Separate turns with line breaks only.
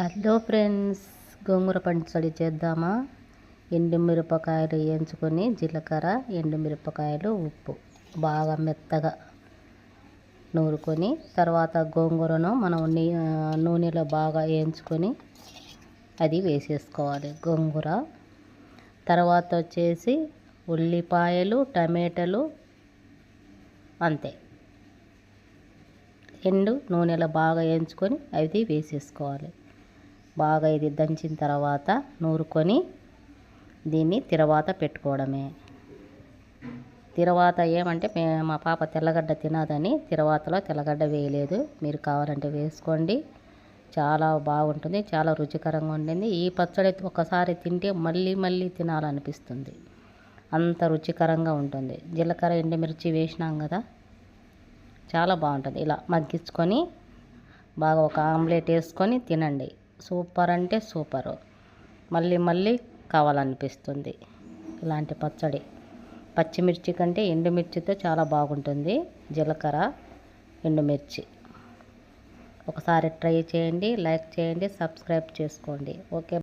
Hello friends, గోంగూర పచ్చడి చేద్దామా? ఎండుమిరపకాయలు వేయించుకొని జీలకర్ర, ఎండుమిరపకాయలు, ఉప్పు బాగా మెత్తగా నూరుకొని తర్వాత గోంగూరను మనం నూనెలో బాగా వేయించుకొని అది వేసేసుకోవాలి. గోంగూర తర్వాత వచ్చేసి ఉల్లిపాయలు, టమాటాలు అంతే. నూనెలో బాగా వేయించుకొని అది వేసేసుకోవాలి. బాగా ఇది దంచిన తర్వాత నూరుకొని దీన్ని తిరవాత పెట్టుకోవడమే. తిరవాత ఏమంటే మా పాప తెల్లగడ్డ తినదని తిరవాతలో తెల్లగడ్డ వేయలేదు. మీరు కావాలంటే వేసుకోండి. చాలా బాగుంటుంది, చాలా రుచికరంగా ఉంటుంది. ఈ పచ్చడి ఒకసారి తింటే మళ్ళీ మళ్ళీ తినాలనిపిస్తుంది, అంత రుచికరంగా ఉంటుంది. జీలకర్ర, ఎండుమిర్చి వేసినాం కదా, చాలా బాగుంటుంది. ఇలా మగ్గించుకొని బాగా ఒక ఆమ్లెట్ వేసుకొని తినండి. సూపర్ అంటే సూపరు, మళ్ళీ మళ్ళీ కావాలనిపిస్తుంది ఇలాంటి పచ్చడి. పచ్చిమిర్చి కంటే ఎండుమిర్చితో చాలా బాగుంటుంది. జీలకర్ర, ఎండుమిర్చి ఒకసారి ట్రై చేయండి, లైక్ చేయండి, సబ్స్క్రైబ్ చేసుకోండి. ఓకే.